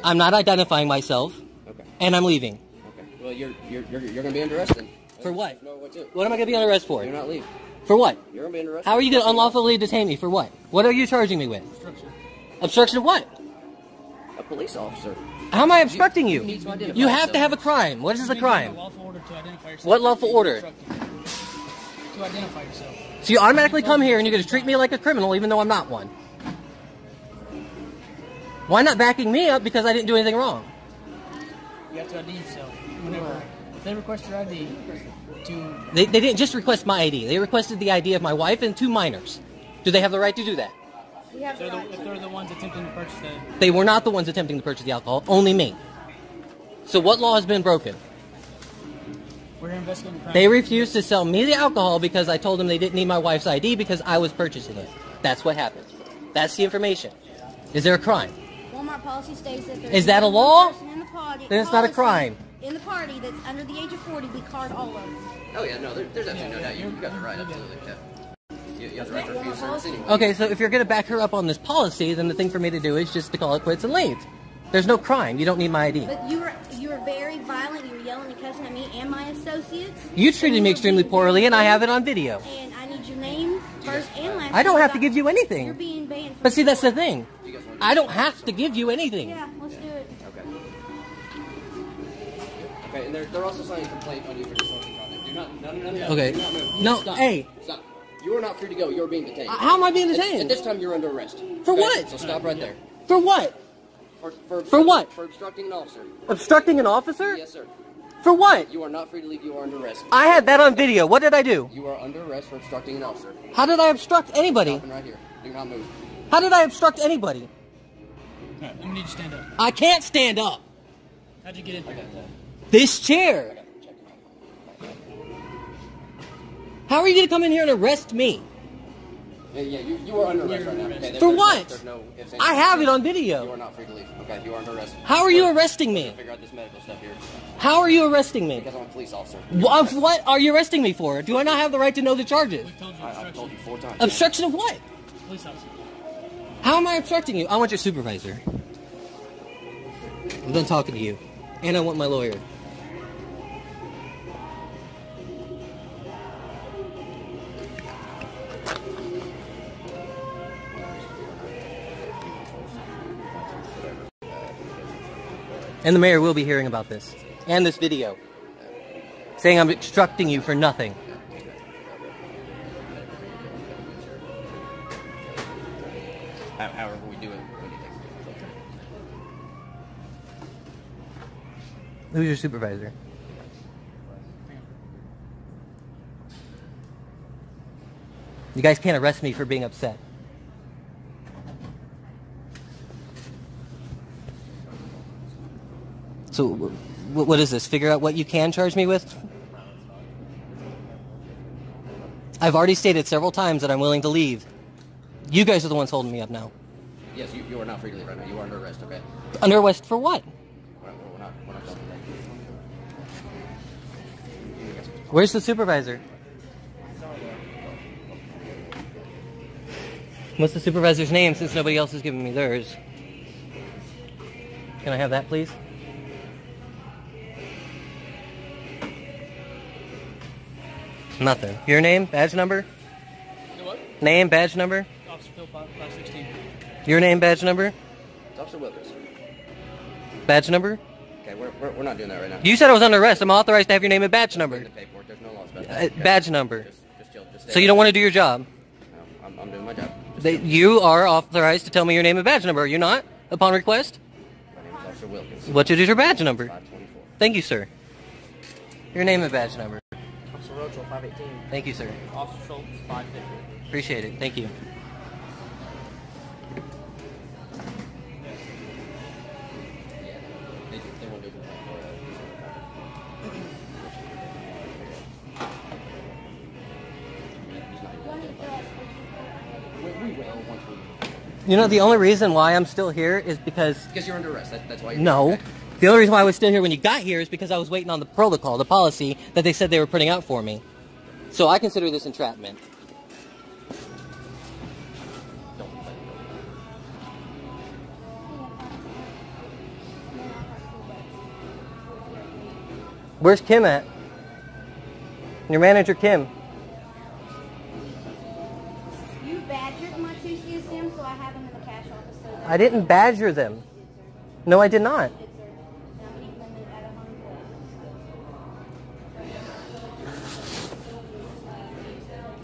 I'm not identifying myself. Okay. And I'm leaving. Okay. Well, you're gonna be under arrest then. For what? No, What am I gonna be under arrest for? You're not leaving. For what? You're gonna be under arrest. How are you gonna unlawfully detain me for what? What are you charging me with? Obstruction. Obstruction of what? A police officer. How am I obstructing you? need to identify You have yourself. to have a crime. What is the crime? Lawful order to identify yourself. What lawful order? To identify yourself. So you automatically come here and you're gonna treat me like a criminal even though I'm not one. Why not backing me up because I didn't do anything wrong? You have to ID yourself. Whenever, if they request your ID, They didn't just request my ID. They requested the ID of my wife and 2 minors. Do they have the right to do that? if they're the ones attempting to purchase the... They were not the ones attempting to purchase the alcohol, only me. So what law has been broken? We're investigating crime. They refused to sell me the alcohol because I told them they didn't need my wife's ID because I was purchasing it. That's what happened. That's the information. Is there a crime? Walmart policy states that Is that a law? In the party, Then it's not a crime. In the party that's under the age of 40, we card all of them. Oh yeah, no, there's absolutely no doubt. You got the right, absolutely. Yeah. You have the right to refuse service anyway. Okay, so if you're going to back her up on this policy, then the thing for me to do is just to call it quits and leave. There's no crime. You don't need my ID. But you were very violent. You were yelling and cussing at me and my associates. You treated me extremely poorly, and I have it on video. And I need your name first and last. I don't have to give you You're anything. being banned. But see, that's the thing. I don't have to give you anything. Yeah, let's do it. Okay. Okay, and they're also signing a complaint on you for disorderly conduct. Do not, no. Okay. Do not move. No, Stop. hey. Stop. You are not free to go. You are being detained. How am I being detained? At this time, you're under arrest. For Okay? what? So stop right there. For what? For what? For obstructing an officer. Obstructing an officer? Yes, sir. For what? You are not free to leave. You are under arrest. I had that on video. What did I do? You are under arrest for obstructing an officer. How did I obstruct anybody? Stopping right here. Do not move. How did I obstruct anybody? Alright, I'm gonna need you to stand up. I can't stand up. How'd you get in? This chair. How are you going to come in here and arrest me? Yeah, you are under arrest right now. Okay, For what? There's no ifs, ands, I have it on You video. are not free to leave. Okay, you are under arrest. How are you arresting me? Figure out this medical stuff here. How are you arresting me? Because I'm a police officer. What are you arresting me for? Do I not have the right to know the charges? We told you I've obstruction. told you 4 times. Obstruction of what? Police officer. How am I obstructing you? I want your supervisor. I'm done talking to you. And I want my lawyer. And the mayor will be hearing about this. And this video. Saying I'm obstructing you for nothing. However we do it. Who's your supervisor? You guys can't arrest me for being upset. So, what is this? Figure out what you can charge me with? I've already stated several times that I'm willing to leave. You guys are the ones holding me up now. Yes, you are not free to leave right now. You are under arrest, okay? Under arrest for what? We're not done today. Where's the supervisor? What's the supervisor's name since nobody else has given me theirs? Can I have that, please? Nothing. Your name, badge number? You know what? Name, badge number? Officer Phil 516. Your name, badge number? It's Officer Wilkins. Badge number? Okay, we're not doing that right now. You said I was under arrest. I'm authorized to have your name and badge number. The paperwork, there's no laws about that. Okay? Badge number. Just chill. Just stay So you don't want to do your job? No, I'm doing my job. You are authorized to tell me your name and badge number, are you not? Upon request? My name is Officer Wilkins. What is your badge number? 524. Thank you, sir. Your name and badge number. Officer Rochelle 518. Thank you, sir. Officer Schultz 550. Appreciate it. Thank you. They won't do complaint for We will once we... You know, the only reason why I'm still here is because... Because you're under arrest. That's why you're... No. Okay. The only reason why I was still here when you got here is because I was waiting on the protocol, the policy that they said they were putting out for me. So I consider this entrapment. Where's Kim at? Your manager, Kim. You badgered my two CSM, so I have them in the cash office. So I didn't badger them. No, I did not.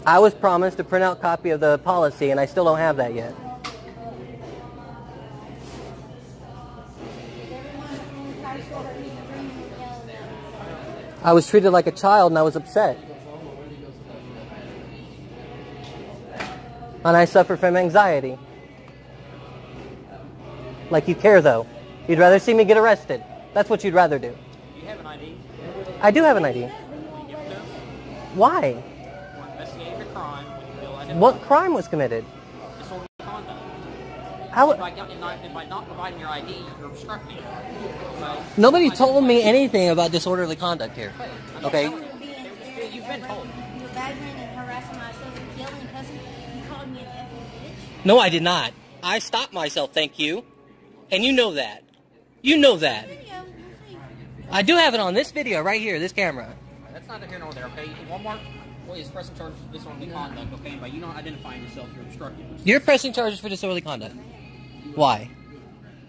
I was promised a printout copy of the policy, and I still don't have that yet. I was treated like a child, and I was upset. And I suffer from anxiety. Like you care, though. You'd rather see me get arrested. That's what you'd rather do. Do you have an ID? I do have an ID. Why? We're investigating a crime when you feel identified. What crime was committed? Disorderly conduct. How? By not providing your ID, you're obstructing. Nobody told me anything about disorderly conduct here. Okay? You've been told. You were badgering and harassing my associate, yelling and cussing. You called me an effing bitch. No, I did not. I stopped myself, thank you. And you know that. You know that. I do have it on this video right here, this camera. That's neither here nor there, okay? Walmart is pressing charges for disorderly conduct, okay? By you not identifying yourself, you're obstructing. You're pressing charges for disorderly conduct. Why?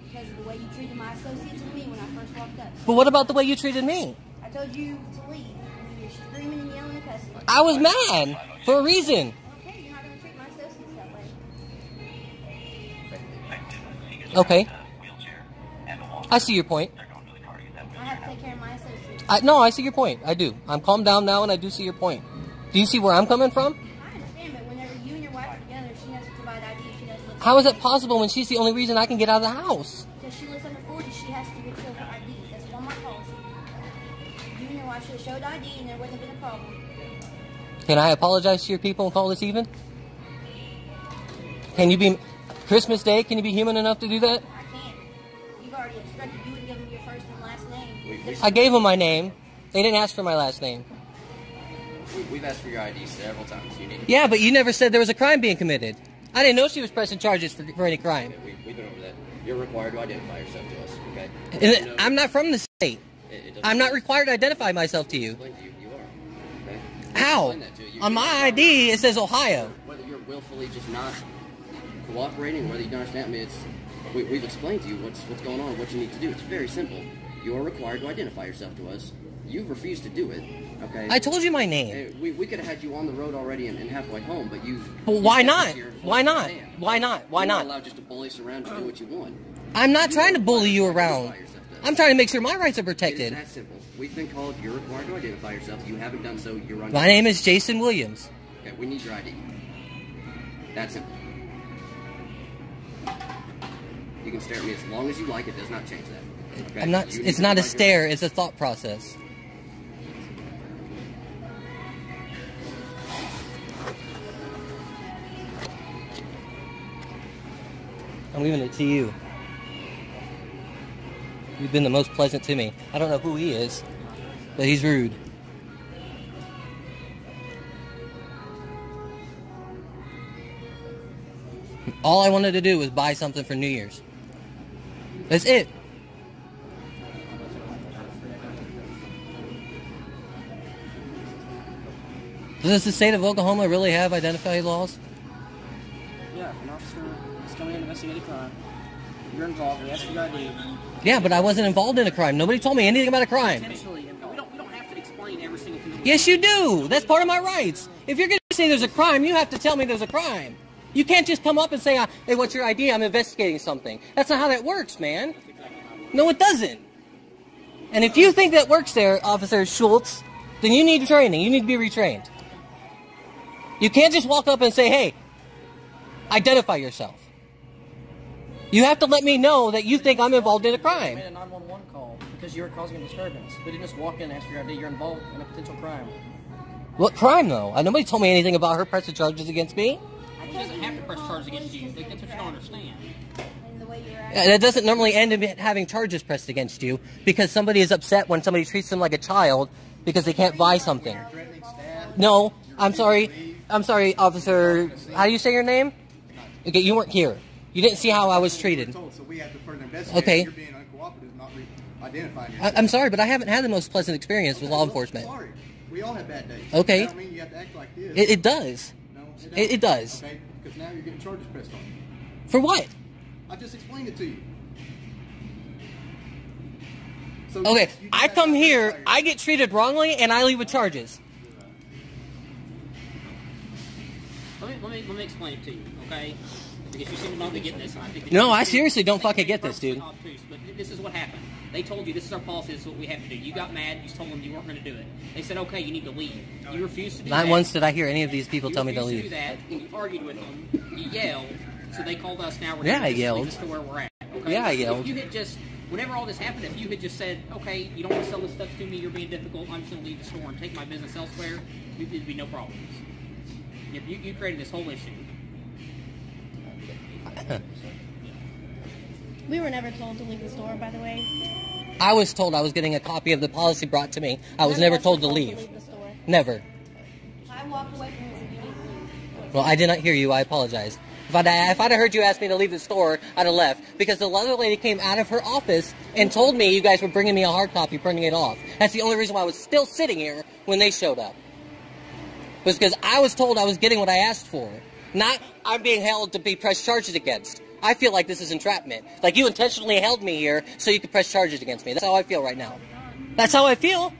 Because of the way you treated my associates and me when I first walked up. But what about the way you treated me? I told you to leave. And you were screaming and yelling and cussing. I was mad for a reason. Okay, you're not going to treat my associates that way. Okay. I see your point. I have to take care of my associates. No, I see your point. I do. I'm calmed down now, and I do see your point. Do you see where I'm coming from? I understand, but whenever you and your wife are together, she has to provide ID. She doesn't live. How is that possible when she's the only reason I can get out of the house? Because she lives under 40, she has to show her ID. That's Walmart policy. You and your wife should have showed ID, and there wouldn't have been a problem. Can I apologize to your people and call this even? Can you be... Christmas Day, can you be human enough to do that? I can't. You've already obstructed. You would give them your first and last name. I gave them my name. They didn't ask for my last name. We've asked for your ID several times. You need to... Yeah, but you never said there was a crime being committed. I didn't know she was pressing charges for any crime. Okay, we've been over that. You're required to identify yourself to us, okay? And I'm not from the state. I'm not required to identify myself to you. You are, okay? How? That to you. On my ID, it says Ohio. Whether you're willfully just not cooperating, whether you don't understand, I mean, we've explained to you what's going on, what you need to do. It's very simple. You are required to identify yourself to us. You've refused to do it, okay? I told you my name. We could have had you on the road already and halfway home, but you've... Well, why not? Why not? Why not? Why You're not? allowed just to bully us around to do what you want. I'm not trying to bully you around. I'm trying to make sure my rights are It is protected. that simple. We've been called. You're required to identify yourself. You haven't done so. You're under... My name is Jason Williams. Okay, we need your ID. That's simple. You can stare at me as long as you like. It does not change that. Okay? I'm not. You need It's to not a provide stare. It's a thought process. I'm leaving it to you. You've been the most pleasant to me. I don't know who he is, but he's rude. All I wanted to do was buy something for New Year's. That's it. Does the state of Oklahoma really have identity laws? Yeah, if an officer is coming in to investigate a crime, you're involved, we ask for your ID. Yeah, but I wasn't involved in a crime. Nobody told me anything about a crime. Potentially, and we don't have to explain every single thing. Yes, you do. That's part of my rights. If you're going to say there's a crime, you have to tell me there's a crime. You can't just come up and say, hey, what's your ID? I'm investigating something. That's not how that works, man. No, it doesn't. And if you think that works there, Officer Schultz, then you need training. You need to be retrained. You can't just walk up and say, hey, identify yourself. You have to let me know that you think I'm involved in a crime. You made a 911 call because you were causing a disturbance. We didn't just walk in and ask for your ID. You're involved in a potential crime. What crime, though? Nobody told me anything about her pressing charges against me. She doesn't have to press charges against you. That's what you don't understand. That doesn't normally end in having charges pressed against you because somebody is upset when somebody treats them like a child because they can't buy something. No, I'm sorry. I'm sorry, officer. How do you say your name? Okay, you weren't here. You didn't see how I was treated. So we have to further investigate. Okay. You're being uncooperative, not identifying yourself. I'm sorry, but I haven't had the most pleasant experience with law enforcement. Sorry. We all have bad days. Okay. That don't mean you have to act like this. It does. No, It does. Okay, because now you're getting charges pressed on you. For what? I just explained it to you. So Okay, you I come here, I get treated wrongly, and I leave with charges. Let me explain it to you, okay? Because you seem to not be getting this. And I think No, I seriously don't fucking get this, dude. But this is what happened. They told you this is our policy, this is what we have to do. You got mad, you told them you weren't going to do it. They said, okay, you need to leave. You refused to do that. Not once did I hear any of these people tell me to You leave. refused to do that, and you argued with them. You yelled, so they called us now. Yeah, I leave yelled. us to where we're at. Okay? Yeah, I yelled. If you had just, whenever all this happened, if you had just said, okay, you don't want to sell this stuff to me, you're being difficult, I'm just going to leave the store and take my business elsewhere, there'd be no problems. You created this whole issue. We were never told to leave the store, by the way. I was told I was getting a copy of the policy brought to me. I was never told to leave. the store. Never. I walked away from this and you didn't leave. Well, I did not hear you. I apologize. If I'd have heard you ask me to leave the store, I'd have left. Because the other lady came out of her office and told me you guys were bringing me a hard copy, printing it off. That's the only reason why I was still sitting here when they showed up. Was because I was told I was getting what I asked for. Not I'm being held to be pressed charges against. I feel like this is entrapment. Like you intentionally held me here so you could press charges against me. That's how I feel right now. That's how I feel.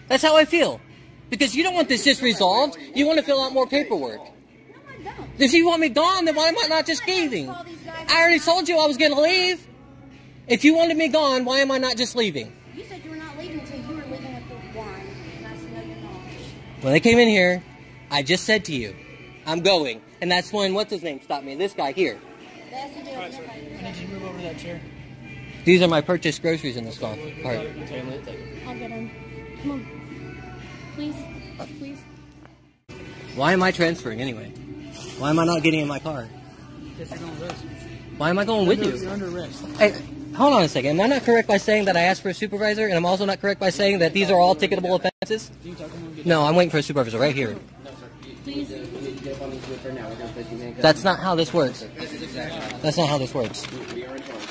That's how I feel. Because you don't want this just resolved. You want to fill out more paperwork. No, I don't. If you want me gone, then why am I not just leaving? I already told you I was going to leave. If you wanted me gone, why am I not just leaving? You said you were not leaving until you were leaving with the wine. And I said, no, you're not. When they came in here, I just said to you, I'm going. And that's when, what's his name, stopped me. This guy here. That's the deal. I need you to move over to that chair. These are my purchased groceries in this car. All right. I'll get him. Come on. Please. Please. Why am I transferring anyway? Why am I not getting in my car? Yes, you're going with us. Why am I going with You're you? under arrest. Hey, hold on a second. Am I not correct by saying that I asked for a supervisor? And I'm also not correct by saying that these are all ticketable offenses? No, I'm waiting for a supervisor right here. Please. That's not how this works. That's not how this works.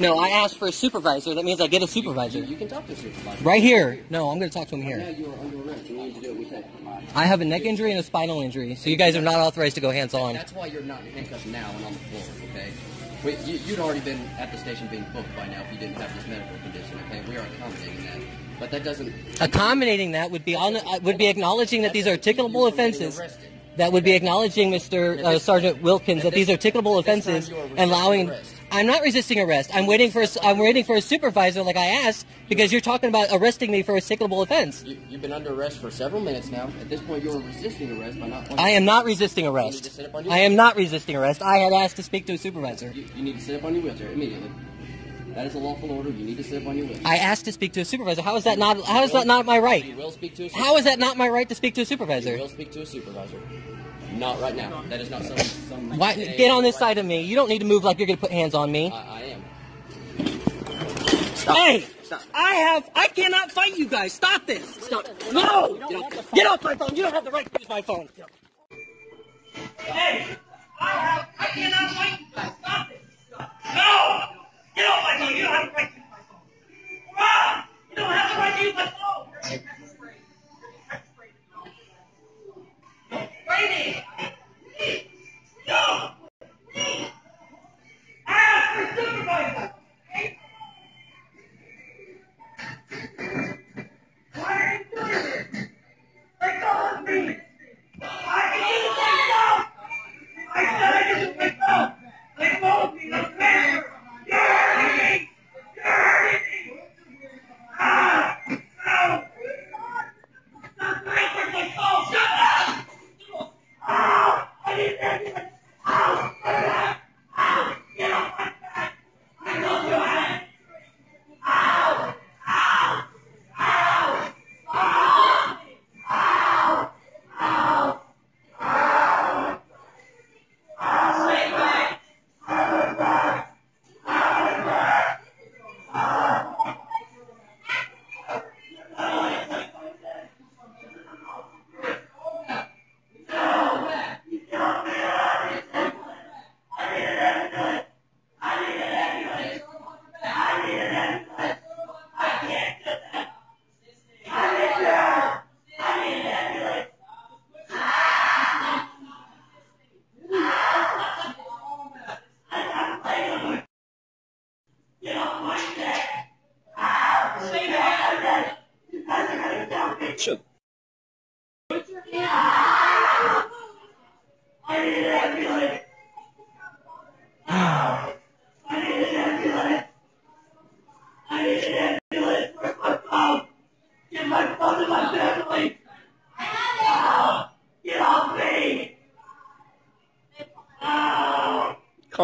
No, I asked for a supervisor. That means I get a supervisor. You can talk to a supervisor. Right here. No, I'm going to talk to him Now here. you are under arrest. You need to do what we said. I have a neck injury and a spinal injury, so you guys are not authorized to go hands-on. That's why you're not handcuffed now and on the floor, okay? You'd already been at the station being booked by now if you didn't have this medical condition, okay? We are accommodating that. But that doesn't... Accommodating that would be acknowledging that these are ticketable offenses. That would be acknowledging, Mr. Sergeant Wilkins, that these are ticketable offenses and allowing... I'm not resisting arrest. I'm waiting for a supervisor like I asked because you're talking about arresting me for a ticketable offense. You've been under arrest for several minutes now. At this point, you're resisting arrest by not... I am not resisting arrest. I am not resisting arrest. I had asked to speak to a supervisor. You need to sit up on your wheelchair immediately. That is a lawful order. You need to sit up on your wheelchair. I asked to speak to a supervisor. How is that not my right? You will speak to a supervisor. How is that not my right to speak to a You supervisor? will speak to a supervisor. Not right now. That is not some Why, get on this side of me. You don't need to move like you're going to put hands on me. I am. Hey! Stop. I cannot fight you guys. Stop this. Stop. No! Get off my phone. You don't have the right to use my phone. Hey! I cannot fight you guys. Stop it. No! Get off my phone. You don't have the right to use my phone. Ah! You don't have the right to use my phone. Brady! No! I asked for supervisor! Why are you doing this? Let go of me! I can use myself! I said I can use myself! Let go of me! Let go of me!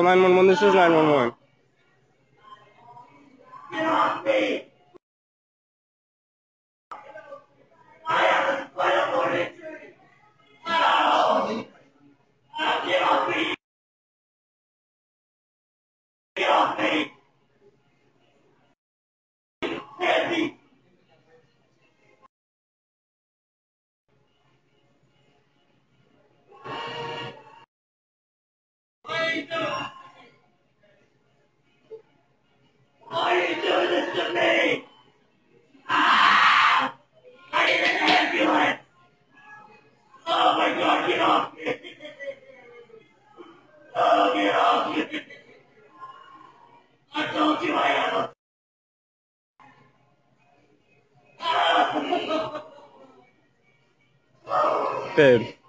Call 911. This is 911. Get off me! I have a spinal cord injury! Oh! Get off me! Get off me! Andy! What are you doing? Why are you doing this to me? Ah! I need an ambulance! Oh my God, get off me! Oh, get off me! I told you I have a... Babe.